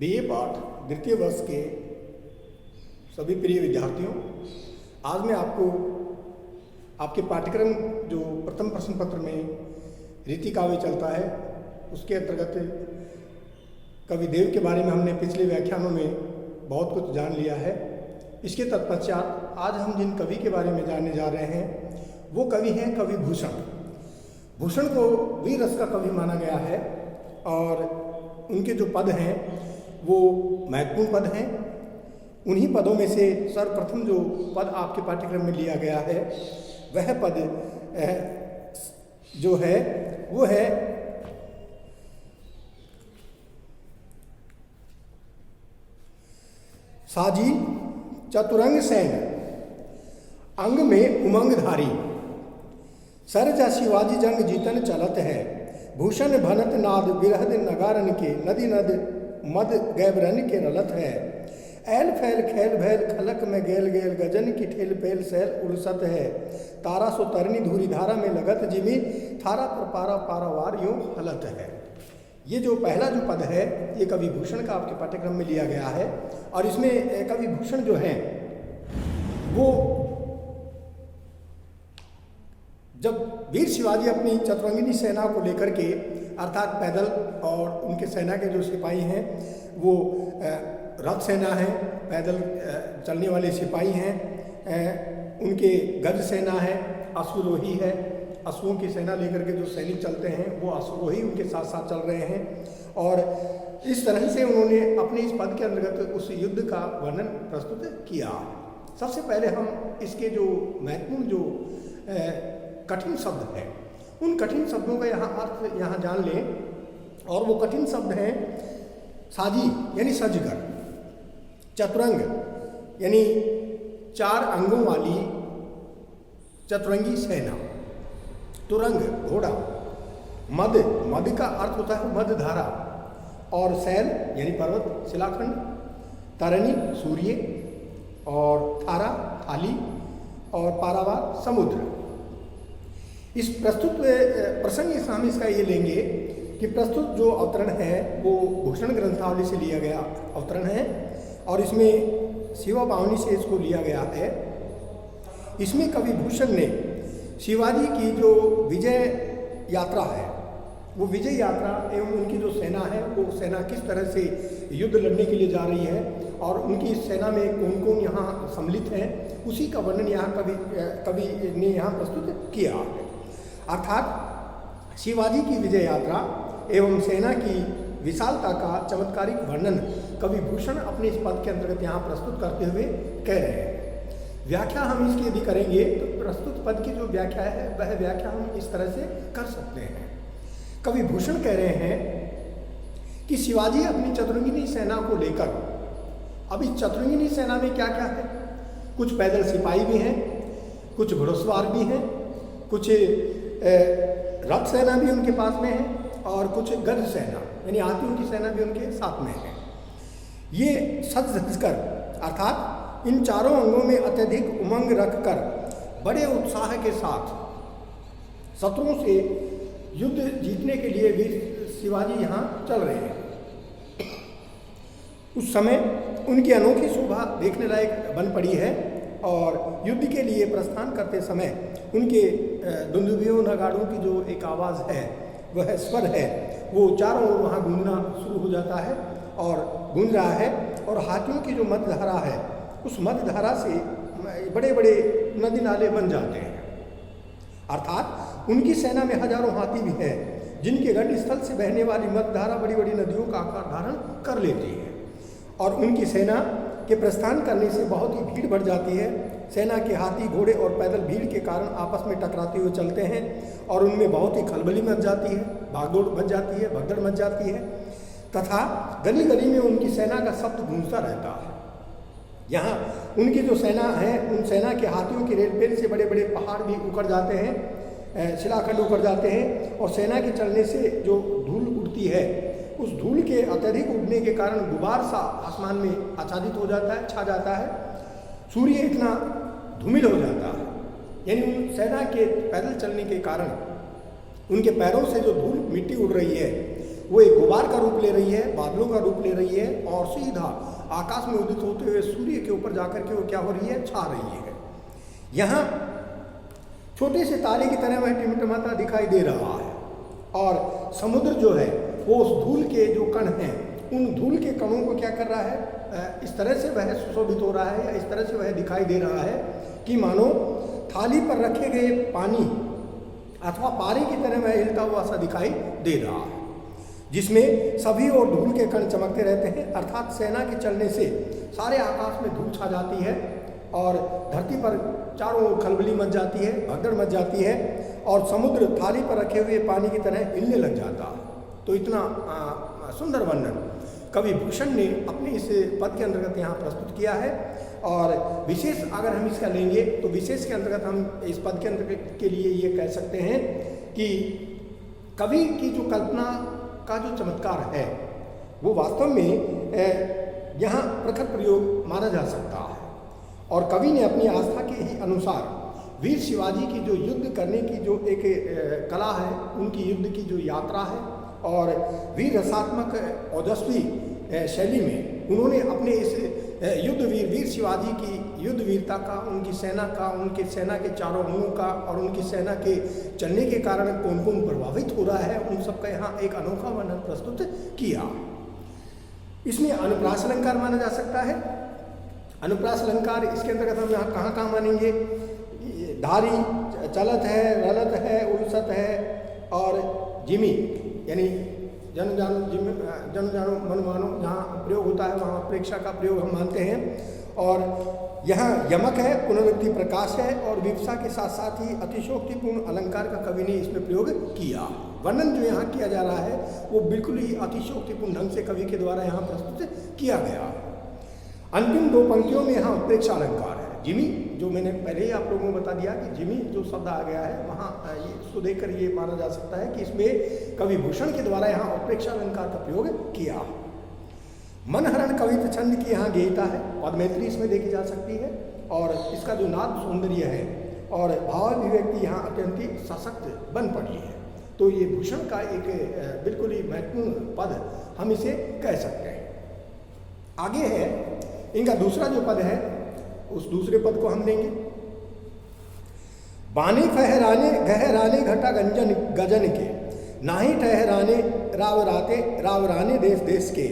BA पाठ द्वितीय वर्ष के सभी प्रिय विद्यार्थियों, आज मैं आपको आपके पाठ्यक्रम जो प्रथम प्रश्न पत्र में रीति काव्य चलता है उसके अंतर्गत कवि देव के बारे में हमने पिछले व्याख्यानों में बहुत कुछ जान लिया है। इसके तत्पश्चात आज हम जिन कवि के बारे में जानने जा रहे हैं वो कवि हैं कवि भूषण। भूषण को वीर रस का कवि माना गया है और उनके जो पद हैं वो महत्वपूर्ण पद हैं। उन्हीं पदों में से सर्वप्रथम जो पद आपके पाठ्यक्रम में लिया गया है वह पद जो है वो है साजी चतुरंग सैन अंग में उमंग धारी, सरजा शिवाजी जंग जीतन चलत है, भूषण भनत नाद बिरहद नगारन के, नदी नद मद गैबरन के रलत है, ऐल फैल खैल भैल खलक में गेल गेल गजन की ठेल पेल सैल उड़सत है, तारा सो तरनी धूरी धारा में लगत जिमी, थारा पर पारा पारावार यूं हलत है। ये जो पहला जो पद है ये कवि भूषण का आपके पाठ्यक्रम में लिया गया है और इसमें कवि भूषण जो हैं वो जब वीर शिवाजी अपनी चतुरंगिनी सेना को लेकर के अर्थात पैदल और उनके सेना के जो सिपाही हैं वो रथ सेना है, पैदल चलने वाले सिपाही हैं, उनके गज सेना है, अश्वरोही है, अश्वों की सेना लेकर के जो सैनिक चलते हैं वो अश्वरोही उनके साथ साथ चल रहे हैं। और इस तरह से उन्होंने अपने इस पद के अंतर्गत उस युद्ध का वर्णन प्रस्तुत किया। सबसे पहले हम इसके जो महत्वपूर्ण जो कठिन शब्द हैं उन कठिन शब्दों का यहाँ अर्थ यहाँ जान लें। और वो कठिन शब्द हैं साजी यानी सजकर, चतुरंग यानी चार अंगों वाली चतुरंगी सेना, तुरंग घोड़ा, मद मद का अर्थ होता है मद धारा, और सैल यानी पर्वत शिलाखंड, तरनी सूर्य, और थारा थाली, और पारावार समुद्र। इस प्रस्तुत प्रसंग हम इसका ये लेंगे कि प्रस्तुत जो अवतरण है वो भूषण ग्रंथावली से लिया गया अवतरण है और इसमें शिवा पावनी से इसको लिया गया है। इसमें कवि भूषण ने शिवाजी की जो विजय यात्रा है वो विजय यात्रा एवं उनकी जो सेना है वो सेना किस तरह से युद्ध लड़ने के लिए जा रही है और उनकी इस सेना में कौन कौन यहाँ सम्मिलित हैं उसी का वर्णन यहाँ कवि ने यहाँ प्रस्तुत किया है। अर्थात शिवाजी की विजय यात्रा एवं सेना की विशालता का चमत्कारिक वर्णन कवि भूषण अपने इस पद के अंतर्गत यहाँ प्रस्तुत करते हुए कह रहे हैं। व्याख्या हम इसकी यदि करेंगे तो प्रस्तुत पद की जो व्याख्या है वह व्याख्या हम इस तरह से कर सकते हैं। कवि भूषण कह रहे हैं कि शिवाजी अपनी चतुरंगिनी सेना को लेकर, अब इस चतुरंगिनी सेना में क्या क्या है, कुछ पैदल सिपाही भी हैं, कुछ घुड़सवार भी हैं, कुछ रथ सेना भी उनके पास में है और कुछ गज सेना यानी हाथियों की सेना भी उनके साथ में है। ये सज धज कर अर्थात इन चारों अंगों में अत्यधिक उमंग रखकर बड़े उत्साह के साथ शत्रुओं से युद्ध जीतने के लिए भी शिवाजी यहाँ चल रहे हैं। उस समय उनकी अनोखी शोभा देखने लायक बन पड़ी है और युद्ध के लिए प्रस्थान करते समय उनके दुंदुभियों नगाड़ों की जो एक आवाज़ है वह स्वर है वो चारों ओर वहाँ गूंजना शुरू हो जाता है और गूंज रहा है। और हाथियों की जो मध्यधारा है उस मध्यधारा से बड़े बड़े नदी नाले बन जाते हैं। अर्थात उनकी सेना में हजारों हाथी भी हैं जिनके गढ़ स्थल से बहने वाली मध्यधारा बड़ी बड़ी नदियों का आकार धारण कर लेती है और उनकी सेना के प्रस्थान करने से बहुत ही भीड़ बढ़ जाती है। सेना के हाथी घोड़े और पैदल भीड़ के कारण आपस में टकराते हुए चलते हैं और उनमें बहुत ही खलबली मच जाती है, भागदौड़ मच जाती है, भगदड़ मच जाती है तथा गली गली में उनकी सेना का शब्द गूंजता रहता है। यहाँ उनकी जो सेना है उन सेना के हाथियों की रेलपेल से बड़े बड़े पहाड़ भी उखड़ जाते हैं, शिलाखंड उखड़ जाते हैं और सेना के चलने से जो धूल उड़ती है उस धूल के अत्यधिक उड़ने के कारण गुबार सा आसमान में आच्छादित हो जाता है, छा जाता है, सूर्य इतना धूमिल हो जाता है। यानी उन सेना के पैदल चलने के कारण उनके पैरों से जो धूल मिट्टी उड़ रही है वो एक गुबार का रूप ले रही है, बादलों का रूप ले रही है और सीधा आकाश में उदित होते हुए सूर्य के ऊपर जाकर के वो क्या हो रही है, छा रही है। यहाँ छोटे से तारे की तरह वह टिमटिमाता दिखाई दे रहा है और समुद्र जो है वो उस धूल के जो कण हैं उन धूल के कणों को क्या कर रहा है, इस तरह से वह सुशोभित हो रहा है या इस तरह से वह दिखाई दे रहा है कि मानो थाली पर रखे गए पानी अथवा पारे की तरह वह हिलता हुआ सा दिखाई दे रहा है, जिसमें सभी और धूल के कण चमकते रहते हैं। अर्थात सेना के चलने से सारे आकाश में धूल छा जाती है और धरती पर चारों ओर खलबली मच जाती है, भगदड़ मच जाती है और समुद्र थाली पर रखे हुए पानी की तरह हिलने लग जाता है। तो इतना सुंदर वर्णन कवि भूषण ने अपने इस पद के अंतर्गत यहाँ प्रस्तुत किया है। और विशेष अगर हम इसका लेंगे तो विशेष के अंतर्गत हम इस पद के अंतर्गत के लिए ये कह सकते हैं कि कवि की जो कल्पना का जो चमत्कार है वो वास्तव में यहाँ प्रखर प्रयोग माना जा सकता है। और कवि ने अपनी आस्था के ही अनुसार वीर शिवाजी की जो युद्ध करने की जो एक कला है, उनकी युद्ध की जो यात्रा है और वीर रसात्मक ओजस्वी शैली में उन्होंने अपने इस वीर शिवाजी की युद्ध वीरता का, उनकी सेना का, उनके सेना के चारों अंगों का और उनकी सेना के चलने के कारण कौन कौन प्रभावित हो रहा है, उन सबका यहाँ एक अनोखा वर्णन प्रस्तुत किया। इसमें अनुप्रास अलंकार माना जा सकता है। अनुप्रास अलंकार इसके अंतर्गत हम यहाँ कहाँ कहाँ मानेंगे, धारी, चलत है, रलत है, उलसत है और जिमी यानी जन जानो मन मानो जहाँ प्रयोग होता है वहाँ प्रेक्षा का प्रयोग हम मानते हैं। और यहाँ यमक है, पुनरुक्ति प्रकाश है और विवसा के साथ साथ ही अतिशोक्तिपूर्ण अलंकार का कवि ने इसमें प्रयोग किया। वर्णन जो यहाँ किया जा रहा है वो बिल्कुल ही अतिशोक्तिपूर्ण ढंग से कवि के द्वारा यहाँ प्रस्तुत किया गया। अंतिम दो पंक्तियों में यहाँ उत्प्रेक्षा अलंकार है। जिमी जो मैंने पहले ही आप लोगों को बता दिया कि जिमी जो शब्द आ गया है वहाँ इसको देखकर ये माना जा सकता है कि इसमें कवि भूषण के द्वारा यहाँ उत्प्रेक्षा अलंकार का प्रयोग किया। मनहरण कवित्व छंद की यहाँ गेयता है, पदमैत्री इसमें देखी जा सकती है और इसका जो नाद सौंदर्य है और भावाभिव्यक्ति यहाँ अत्यंत ही सशक्त बन पड़ी है। तो ये भूषण का एक बिल्कुल ही महत्वपूर्ण पद हम इसे कह सकते हैं। आगे है इनका दूसरा जो पद है, उस दूसरे पद को हम लेंगे। बानी फहराने गहराने घटा गंजन गजन के, नाही ठहराने रावराने देश देश के,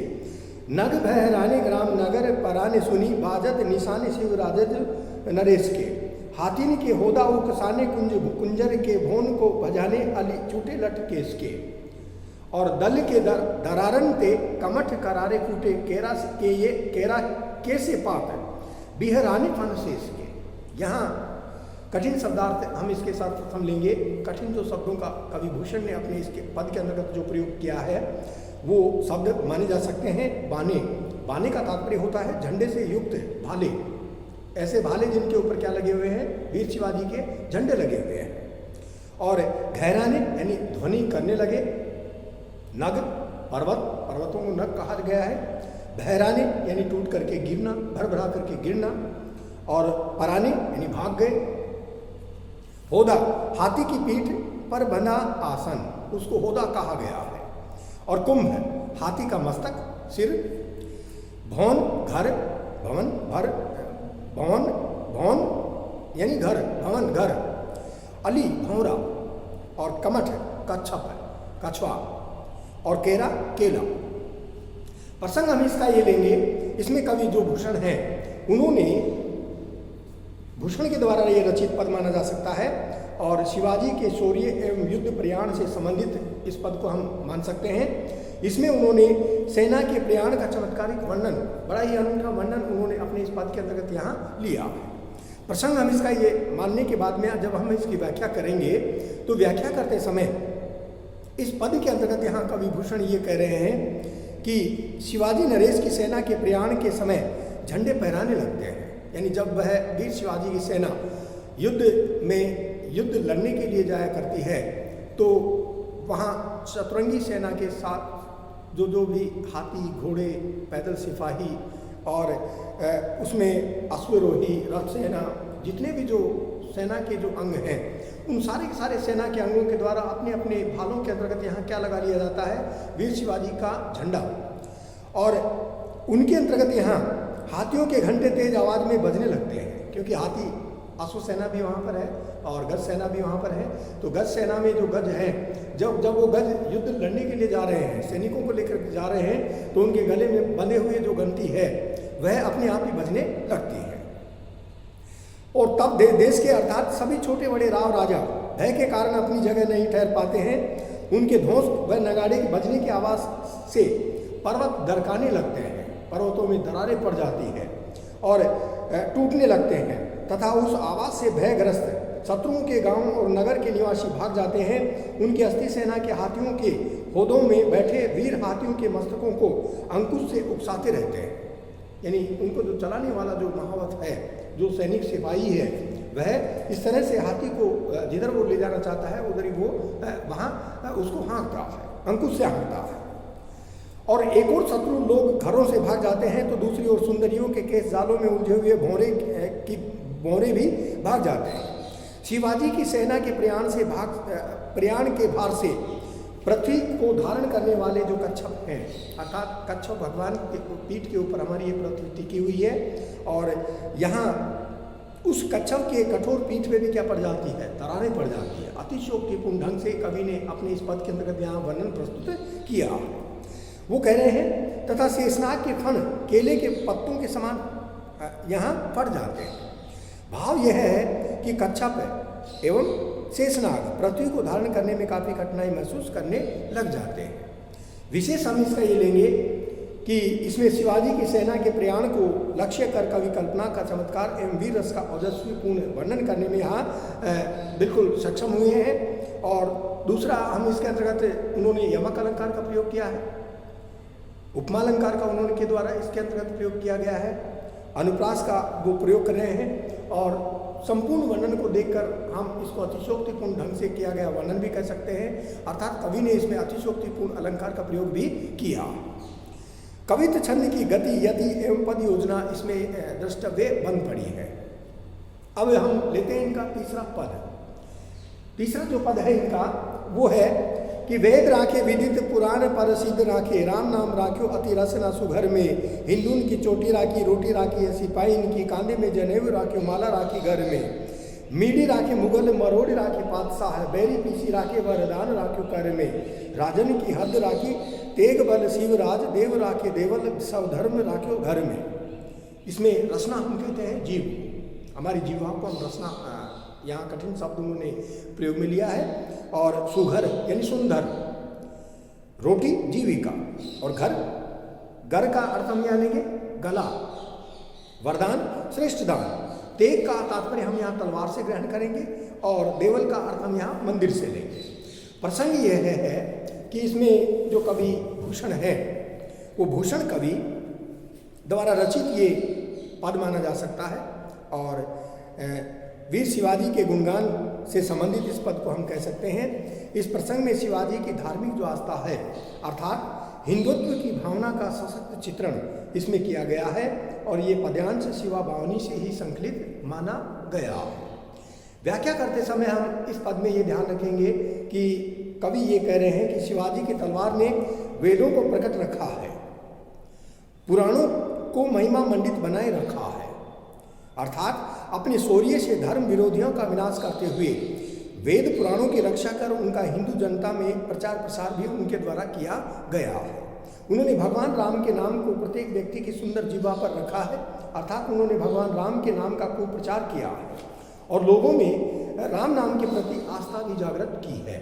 नग बहराने ग्राम नगर पराने सुनी, बाजत निशाने शिव राजत नरेश के, हाथिन के होदा उकसाने कुंजर के, भोन को भजाने अली चूटे लट केस के, और दल के दरारन ते कमठ करारे कूटे, केरा के ये केरा कैसे पात बिहराने फन शेष के। यहाँ कठिन शब्दार्थ हम इसके साथ हम लेंगे। कठिन जो शब्दों का कवि भूषण ने अपने इसके पद के अंतर्गत जो प्रयोग किया है वो शब्द माने जा सकते हैं बाने। बाने का तात्पर्य होता है झंडे से युक्त भाले, ऐसे भाले जिनके ऊपर क्या लगे हुए हैं, वीर शिवाजी के झंडे लगे हुए हैं। और गहराने यानी ध्वनि करने लगे, नग पर्वतों को नग कहा गया है, बहराने यानी टूट करके गिरना, भरभरा करके गिरना, और पराने यानी भाग गए। होदा हाथी की पीठ पर बना आसन, उसको होदा कहा गया है। और कुंभ हाथी का मस्तक, सिर। भवन घर, भवन भर, भवन यानी घर, भवन घर। अली भौरा, और कमठ कच्छप कछुआ, और केरा केला। प्रसंग हम इसका ये लेंगे, इसमें कवि जो भूषण हैं उन्होंने भूषण के द्वारा ये रचित पद माना जा सकता है और शिवाजी के शौर्य एवं युद्ध प्रयाण से संबंधित इस पद को हम मान सकते हैं। इसमें उन्होंने सेना के प्रयाण का चमत्कारिक वर्णन, बड़ा ही अनूठा वर्णन उन्होंने अपने इस पद के अंतर्गत यहाँ लिया। प्रसंग हम इसका ये मानने के बाद में जब हम इसकी व्याख्या करेंगे तो व्याख्या करते समय इस पद के अंतर्गत यहाँ कवि भूषण ये कह रहे हैं कि शिवाजी नरेश की सेना के प्रयाण के समय झंडे फहराने लगते हैं। यानी जब वह वीर शिवाजी की सेना युद्ध लड़ने के लिए जाया करती है तो वहाँ शतरंगी सेना के साथ जो भी हाथी, घोड़े, पैदल सिपाही और उसमें अश्वरोही, रथ सेना, जितने भी जो सेना के जो अंग हैं उन सारे के सारे सेना के अंगों के द्वारा अपने अपने भालों के अंतर्गत यहाँ क्या लगा लिया जाता है, वीर शिवाजी का झंडा। और उनके अंतर्गत यहाँ हाथियों के घंटे तेज आवाज़ में बजने लगते हैं, क्योंकि हाथी अश्व सेना भी वहाँ पर है और गज सेना भी वहाँ पर है। तो गज सेना में जो गज हैं, जब वो गज युद्ध लड़ने के लिए जा रहे हैं, सैनिकों को लेकर जा रहे हैं, तो उनके गले में बंधे हुए जो घंटी है वह अपने आप ही बजने लगती है। और तब देश के अर्थात सभी छोटे बड़े राव राजा भय के कारण अपनी जगह नहीं ठहर पाते हैं। उनके ध्वंस व नगाड़े के बजने की आवाज़ से पर्वत दरकाने लगते हैं, पर्वतों में दरारें पड़ जाती है और टूटने लगते हैं, तथा उस आवाज़ से भयग्रस्त शत्रुओं के गांव और नगर के निवासी भाग जाते हैं। उनकी अस्थि सेना के हाथियों के होदों में बैठे वीर हाथियों के मस्तकों को अंकुश से उकसाते रहते हैं। यानी उनको जो चलाने वाला जो महावत है, जो सैनिक सिपाही है, वह इस तरह से हाथी को जिधर वो ले जाना चाहता है उधर ही वो वहाँ उसको हाँकता है, अंकुश से हाँकता है। और एक और शत्रु लोग घरों से भाग जाते हैं, तो दूसरी ओर सुंदरियों के केस जालों में उलझे हुए भौरे भी भाग जाते हैं। शिवाजी की सेना के प्रयाण के भार से पृथ्वी को धारण करने वाले जो कच्छप हैं, अर्थात कच्छप भगवान के पीठ के ऊपर हमारी ये पृथ्वी टिकी हुई है, और यहाँ उस कच्छप के कठोर पीठ में भी क्या पड़ जाती है, दरारें पड़ जाती है। अतिशयोक्तिपूर्ण ढंग से कवि ने अपने इस पद के अंतर्गत यहाँ वर्णन प्रस्तुत किया। वो कह रहे हैं, तथा शेषनाग के फण केले के पत्तों के समान यहाँ पड़ जाते हैं। भाव यह है कि कच्छप एवं शेषनाग पृथ्वी को धारण करने में काफ़ी कठिनाई महसूस करने लग जाते हैं। विशेष हम इसका ये लेंगे कि इसमें शिवाजी की सेना के प्रयाण को लक्ष्य कर कवि कल्पना का चमत्कार एवं वीर रस का ओजस्वीपूर्ण वर्णन करने में यहाँ बिल्कुल सक्षम हुए हैं। और दूसरा, हम इसके अंतर्गत उन्होंने यमक अलंकार का प्रयोग किया है, उपमा अलंकार का उन्होंने के द्वारा इसके अंतर्गत प्रयोग किया गया है, अनुप्रास का वो प्रयोग कर रहे हैं। और संपूर्ण वर्णन को देखकर हम इसको अतिशयोक्तिपूर्ण ढंग से किया गया वर्णन भी कह सकते हैं, अर्थात कवि ने इसमें अतिशयोक्तिपूर्ण अलंकार का प्रयोग भी किया। कवित्व छंद की गति, यति एवं पद योजना इसमें द्रष्टव्य बन पड़ी है। अब हम लेते हैं इनका तीसरा पद। तीसरा जो पद है इनका वो है कि वेद राखे विदित पुराण पर सिद्ध राखे, राम नाम राख्यो अति रस न सुघर में, हिंदून की चोटी राखी रोटी राखी है सिपाही इनकी, कांधे में जनेऊ राख्यो माला राखी घर में, मीडी राखे मुगल मरोड़ी राखे पातशाह, बैरी पीसी राखे वरदान राख्यो कर में, राजन की हद राखी तेग बल शिवराज, देव राखे देवल सब धर्म राख्यो घर में। इसमें रसना हम कहते हैं जीव, हमारी जीवाओं को हम रसना, यहाँ कठिन शब्द उन्होंने प्रयोग में लिया है। और सुघर यानी सुंदर, रोटी जीविका, और घर का अर्थ हम यहाँ लेंगे गला, वरदान श्रेष्ठ दान, तेग का तात्पर्य हम यहाँ तलवार से ग्रहण करेंगे, और देवल का अर्थ हम यहाँ मंदिर से लेंगे। प्रसंग यह है कि इसमें जो कवि भूषण है वो भूषण कवि द्वारा रचित ये पद माना जा सकता है, और वीर शिवाजी के गुणगान से संबंधित इस पद को हम कह सकते हैं। इस प्रसंग में शिवाजी की धार्मिक जो आस्था है, अर्थात हिंदुत्व की भावना का सशक्त चित्रण इसमें किया गया है, और ये पद्यांश शिवा भावनी से ही संकलित माना गया। व्याख्या करते समय हम इस पद में ये ध्यान रखेंगे कि कवि ये कह रहे हैं कि शिवाजी की तलवार ने वेदों को प्रकट रखा है, पुराणों को महिमा मंडित बनाए रखा है, अर्थात अपने शौर्य से धर्म विरोधियों का विनाश करते हुए वेद पुराणों की रक्षा कर उनका हिंदू जनता में प्रचार प्रसार भी उनके द्वारा किया गया है। उन्होंने भगवान राम के नाम को प्रत्येक व्यक्ति की सुंदर जीवा पर रखा है, अर्थात उन्होंने भगवान राम के नाम का कुप्रचार किया है और लोगों में राम नाम के प्रति आस्था भी जागृत की है।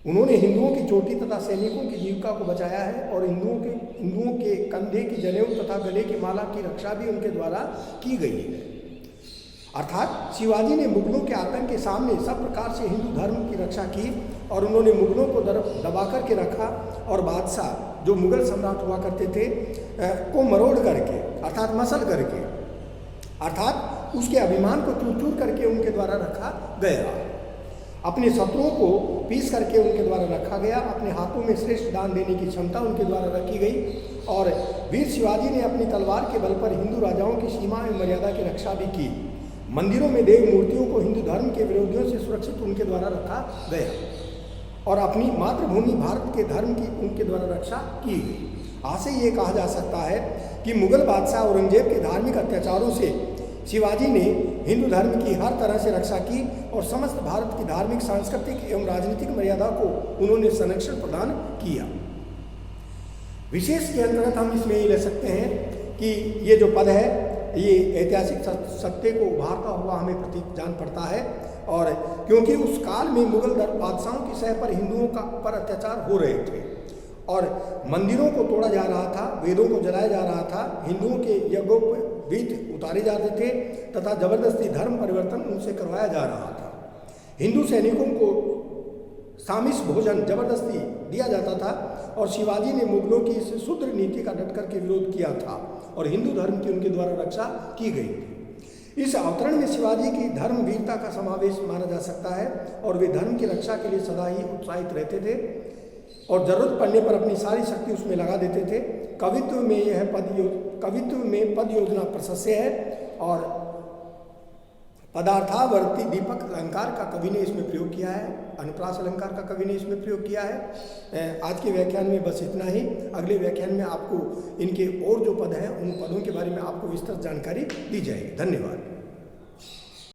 उन्होंने हिंदुओं की चोटी तथा सैनिकों की जीविका को बचाया है, और हिंदुओं के कंधे की जनेऊ तथा गले की माला की रक्षा भी उनके द्वारा की गई है। अर्थात शिवाजी ने मुगलों के आतंक के सामने सब प्रकार से हिंदू धर्म की रक्षा की, और उन्होंने मुगलों को दबा करके रखा, और बादशाह जो मुगल सम्राट हुआ करते थे को मरोड़ करके, अर्थात मसल करके, अर्थात उसके अभिमान को चूर चूर करके उनके द्वारा रखा गया। अपने शत्रुओं को पीस करके उनके द्वारा रखा गया। अपने हाथों में श्रेष्ठ दान देने की क्षमता उनके द्वारा रखी गई, और वीर शिवाजी ने अपनी तलवार के बल पर हिंदू राजाओं की सीमा एवं मर्यादा की रक्षा भी की। मंदिरों में देव मूर्तियों को हिंदू धर्म के विरोधियों से सुरक्षित उनके द्वारा रखा गया और अपनी मातृभूमि भारत के धर्म की उनके द्वारा रक्षा की गई। आज से ये कहा जा सकता है कि मुगल बादशाह औरंगजेब के धार्मिक अत्याचारों से शिवाजी ने हिंदू धर्म की हर तरह से रक्षा की और समस्त भारत की धार्मिक, सांस्कृतिक एवं राजनीतिक मर्यादा को उन्होंने संरक्षण प्रदान किया। विशेष के अंतर्गत हम इसमें ये ले सकते हैं कि ये जो पद है ये ऐतिहासिक सत्य को उभारता हुआ हमें प्रतीत जान पड़ता है, और क्योंकि उस काल में मुगल बादशाहों की सह पर हिंदुओं का पर अत्याचार हो रहे थे और मंदिरों को तोड़ा जा रहा था, वेदों को जलाया जा रहा था, हिंदुओं के यज्ञोपवीत उतारे जाते थे तथा जबरदस्ती धर्म परिवर्तन उनसे करवाया जा रहा था। हिंदू सैनिकों को सामिस भोजन जबरदस्ती दिया जाता था और शिवाजी ने मुगलों की इस शूद्र नीति का डट करके विरोध किया था और हिंदू धर्म की उनके द्वारा रक्षा की गई थी। इस अवतरण में शिवाजी की धर्म वीरता का समावेश माना जा सकता है और वे धर्म की रक्षा के लिए सदा ही उत्साहित रहते थे और जरूरत पड़ने पर अपनी सारी शक्ति उसमें लगा देते थे। कवित्व में पद योजना प्रशस्य है और पदार्थावर्ती दीपक अलंकार का कवि ने इसमें प्रयोग किया है, अनुप्रास अलंकार का कवि ने इसमें प्रयोग किया है। आज के व्याख्यान में बस इतना ही। अगले व्याख्यान में आपको इनके और जो पद हैं उन पदों के बारे में आपको विस्तृत जानकारी दी जाएगी। धन्यवाद।